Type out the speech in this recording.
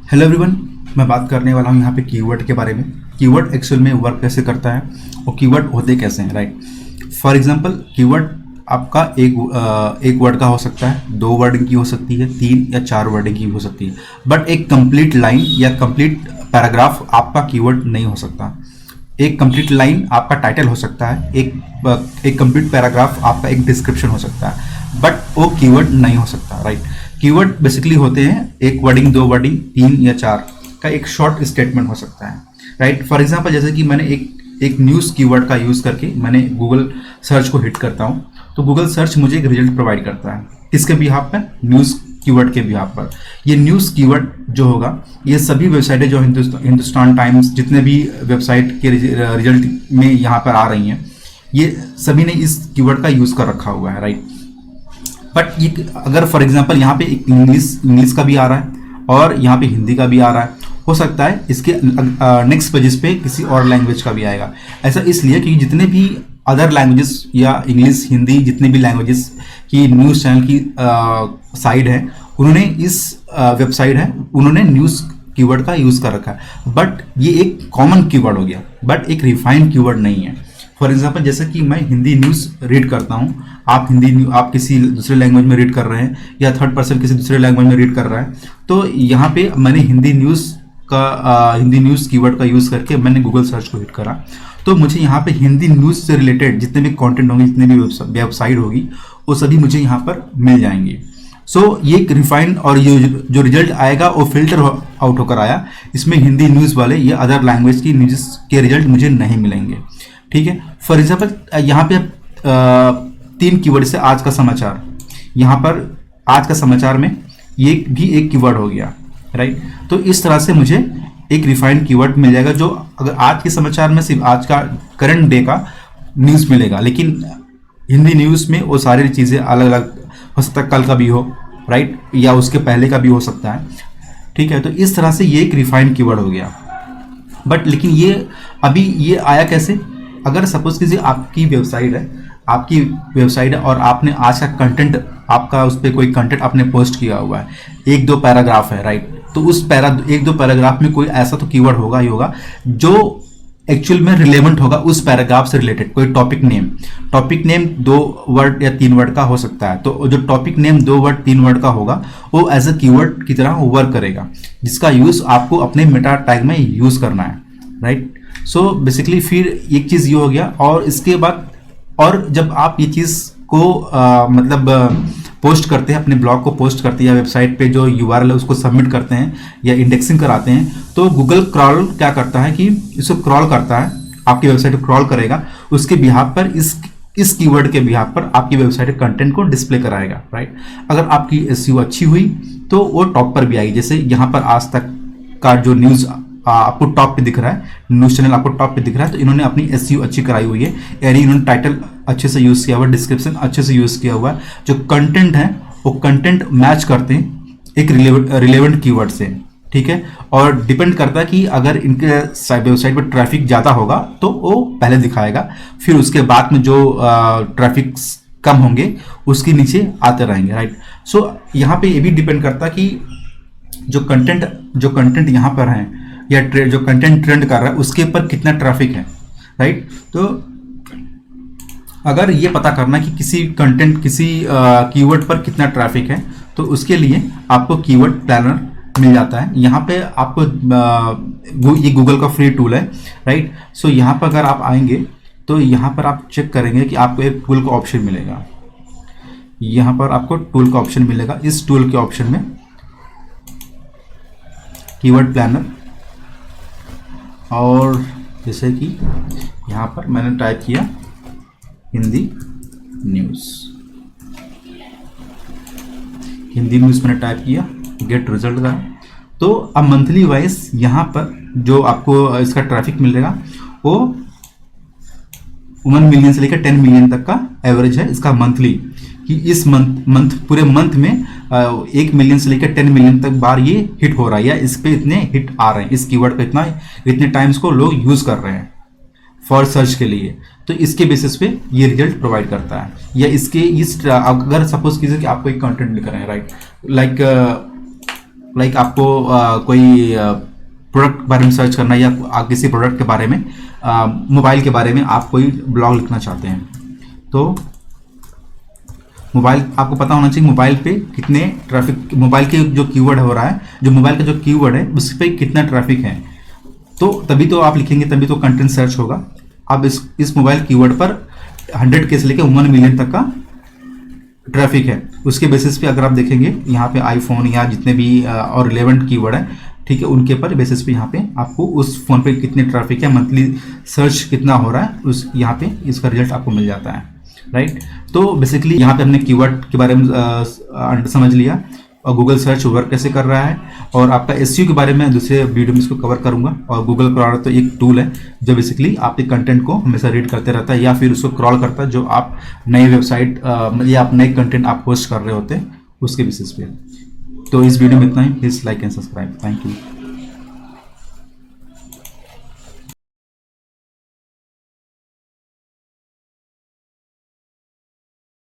Hello everyone, मैं बात करने वाला हूँ यहाँ पे कीवर्ड के बारे में। कीवर्ड एक्चुअल में वर्क कैसे करता है और कीवर्ड होते कैसे हैं, राइट। फॉर एग्जांपल कीवर्ड आपका एक वर्ड का हो सकता है, 2 वर्डिंग की हो सकती है, 3 या 4 वर्डिंग की हो सकती है, बट एक कंप्लीट लाइन या कंप्लीट पैराग्राफ आपका कीवर्ड नहीं हो सकता। एक कंप्लीट लाइन आपका टाइटल हो सकता है, एक कंप्लीट पैराग्राफ आपका एक डिस्क्रिप्शन हो सकता है, बट वो कीवर्ड नहीं हो सकता, राइट। कीवर्ड बेसिकली होते हैं एक वर्डिंग, 2 वर्डिंग, 3 या 4 का एक शॉर्ट स्टेटमेंट हो सकता है, राइट। फॉर एग्जांपल जैसे कि मैंने एक न्यूज़ कीवर्ड का यूज़ करके मैंने गूगल सर्च को हिट करता हूँ, तो गूगल सर्च मुझे एक रिजल्ट प्रोवाइड करता है। किसके बिहाफ पर? न्यूज़ कीवर्ड के बिहाफ पर। ये न्यूज़ कीवर्ड जो होगा, ये सभी वेबसाइटें जो हिंदुस्तान टाइम्स, जितने भी वेबसाइट के रिजल्ट में यहाँ पर आ रही हैं, ये सभी ने इस कीवर्ड का यूज़ कर रखा हुआ है, राइट। बट ये अगर फॉर एग्जांपल यहाँ पे एक इंग्लिश का भी आ रहा है और यहाँ पे हिंदी का भी आ रहा है, हो सकता है इसके नेक्स्ट पेजेस पे किसी और लैंग्वेज का भी आएगा। ऐसा इसलिए क्योंकि जितने भी अदर लैंग्वेजेस या इंग्लिश, हिंदी, जितने भी लैंग्वेजेस की न्यूज़ चैनल की साइट है, उन्होंने इस वेबसाइट है, उन्होंने न्यूज़ कीवर्ड का यूज़ कर रखा है। बट ये एक कॉमन कीवर्ड हो गया, बट एक रिफाइंड कीवर्ड नहीं है। फॉर एग्जाम्पल जैसे कि मैं हिंदी न्यूज़ रीड करता हूँ, आप किसी दूसरे लैंग्वेज में रीड कर रहे हैं या थर्ड पर्सन किसी दूसरे लैंग्वेज में रीड कर रहा है, तो यहाँ पे मैंने हिंदी न्यूज़ कीवर्ड का यूज़ करके मैंने गूगल सर्च को हिट करा, तो मुझे यहाँ पे हिंदी न्यूज़ से रिलेटेड जितने भी कंटेंट होंगे, जितने भी वेबसाइट होगी, वो सभी मुझे यहाँ पर मिल जाएंगे। सो ये एक रिफाइंड और ये जो रिजल्ट आएगा वो फिल्टर आउट होकर आया। इसमें हिंदी न्यूज़ वाले या अदर लैंग्वेज की न्यूज़ के रिजल्ट मुझे नहीं मिलेंगे, ठीक है। फॉर एग्जाम्पल यहाँ पे 3 कीवर्ड से आज का समाचार, यहाँ पर आज का समाचार में ये भी एक कीवर्ड हो गया, राइट। तो इस तरह से मुझे एक रिफाइंड कीवर्ड मिल जाएगा, जो अगर आज के समाचार में सिर्फ आज का करंट डे का न्यूज़ मिलेगा, लेकिन हिंदी न्यूज़ में वो सारी चीज़ें अलग अलग हो सकता है, कल का भी हो, राइट, या उसके पहले का भी हो सकता है, ठीक है। तो इस तरह से ये एक रिफाइंड कीवर्ड हो गया। बट लेकिन ये आया कैसे? अगर सपोज कीजिए आपकी वेबसाइट है और आपने आज का कंटेंट, आपका उस पर कोई कंटेंट आपने पोस्ट किया हुआ है, 1-2 पैराग्राफ है, राइट। तो उस 1-2 पैराग्राफ में कोई ऐसा तो कीवर्ड होगा ही होगा जो एक्चुअल में रिलेवेंट होगा उस पैराग्राफ से रिलेटेड। कोई टॉपिक नेम 2 वर्ड या 3 वर्ड का हो सकता है, तो जो टॉपिक नेम 2 वर्ड 3 वर्ड का होगा, वो एज अ कीवर्ड की तरह वर्क करेगा, जिसका यूज आपको अपने मेटा टैग में यूज करना है, राइट। सो बेसिकली फिर एक चीज़ ये हो गया। और इसके बाद, और जब आप ये चीज़ को पोस्ट करते हैं, अपने ब्लॉग को पोस्ट करते हैं या वेबसाइट पे जो URL है उसको सबमिट करते हैं या इंडेक्सिंग कराते हैं, तो गूगल क्रॉल क्या करता है कि इसको क्रॉल करता है, आपकी वेबसाइट को क्रॉल करेगा, उसके बिहाफ पर इस कीवर्ड के बिहाफ पर आपकी वेबसाइट के कंटेंट को डिस्प्ले कराएगा, राइट। अगर आपकी SEO अच्छी हुई तो वो टॉप पर भी आएगी। जैसे यहाँ पर आज तक का जो न्यूज़ आपको टॉप पे दिख रहा है, न्यूज़ चैनल आपको टॉप पे दिख रहा है, तो इन्होंने अपनी SEO अच्छी कराई हुई है, यानी इन्होंने टाइटल अच्छे से यूज़ किया हुआ है, डिस्क्रिप्शन अच्छे से यूज़ किया हुआ है, जो कंटेंट है वो कंटेंट मैच करते हैं एक रिलेवेंट कीवर्ड से, ठीक है। और डिपेंड करता है कि अगर इनके वेबसाइट पर ट्रैफिक ज़्यादा होगा तो वो पहले दिखाएगा, फिर उसके बाद में जो ट्रैफिक कम होंगे उसके नीचे आते रहेंगे, राइट। सो यहाँ पे ये भी डिपेंड करता है कि जो कंटेंट यहाँ पर है या जो कंटेंट ट्रेंड कर रहा है उसके ऊपर कितना ट्रैफिक है, राइट। तो अगर ये पता करना कि किसी कीवर्ड पर कितना ट्रैफिक है, तो उसके लिए आपको कीवर्ड प्लानर मिल जाता है। यहाँ पे आपको ये गूगल का फ्री टूल है, राइट। सो यहाँ पर अगर आप आएंगे तो यहाँ पर आप चेक करेंगे कि आपको एक टूल का ऑप्शन मिलेगा। यहाँ पर आपको टूल का ऑप्शन मिलेगा। इस टूल के ऑप्शन में कीवर्ड प्लानर, और जैसे कि यहाँ पर मैंने टाइप किया हिंदी न्यूज़ मैंने टाइप किया, गेट रिजल्ट का। तो अब मंथली वाइज यहाँ पर जो आपको इसका ट्रैफिक मिलेगा वो 1 मिलियन से लेकर 10 मिलियन तक का एवरेज है इसका मंथली, कि इस पूरे मंथ में 1 मिलियन से लेकर 10 मिलियन तक बार ये हिट हो रहा है, या इस पे इतने हिट आ रहे हैं, इस कीवर्ड का इतने टाइम्स को लोग यूज कर रहे हैं फॉर सर्च के लिए। तो इसके बेसिस पे ये रिजल्ट प्रोवाइड करता है। या अगर सपोज कीजिए कि आपको एक कंटेंट लिख रहे हैं, राइट, लाइक लाइक आपको कोई प्रोडक्ट बारे में सर्च करना है या किसी प्रोडक्ट के बारे में, मोबाइल के बारे में आप कोई ब्लॉग लिखना चाहते हैं, तो मोबाइल आपको पता होना चाहिए मोबाइल पे कितने ट्रैफिक, मोबाइल के जो कीवर्ड हो रहा है, जो मोबाइल का जो कीवर्ड है उस पर कितना ट्रैफिक है, तो तभी तो आप लिखेंगे, तभी तो कंटेंट सर्च होगा। अब इस मोबाइल कीवर्ड पर 100K से लेकर 1 मिलियन तक का ट्रैफिक है, उसके बेसिस पे अगर आप देखेंगे यहाँ पे आईफोन या जितने भी और रिलेवेंट कीवर्ड है, ठीक है, उनके पर बेसिस पे यहाँ पे आपको उस फोन पे कितने ट्रैफिक है, मंथली सर्च कितना हो रहा है, उस यहाँ पे इसका रिजल्ट आपको मिल जाता है, राइट। तो बेसिकली यहाँ पे हमने कीवर्ड के बारे में समझ लिया और गूगल सर्च वर्क कैसे कर रहा है, और आपका एसईओ के बारे में दूसरे वीडियो में इसको कवर करूंगा। और गूगल क्रॉलर तो एक टूल है जो बेसिकली आपके कंटेंट को हमेशा रीड करते रहता है या फिर उसको क्रॉल करता है जो आप नई वेबसाइट या आप नए कंटेंट आप पोस्ट कर रहे होते हैं उसके बेसिस पे। तो इस वीडियो में इतना ही, please like and subscribe, thank you.